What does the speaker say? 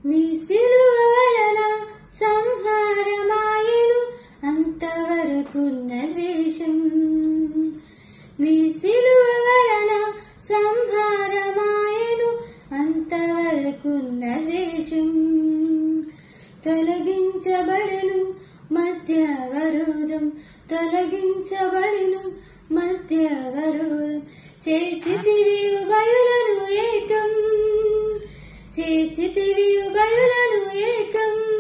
నీ సిలువ వలన సంహారమాయెను అంతవరకున్న ద్వేషం. నీ సిలువ వలన సంహారమాయెను అంతవరకున్న ద్వేషం. తొలగించబడెను మధ్యవరోధం, తొలగించబడెను మధ్యవరోధం. చేసితివి ఉభయులను ఏకం, చేసితివి ఉభయులను ఏకం.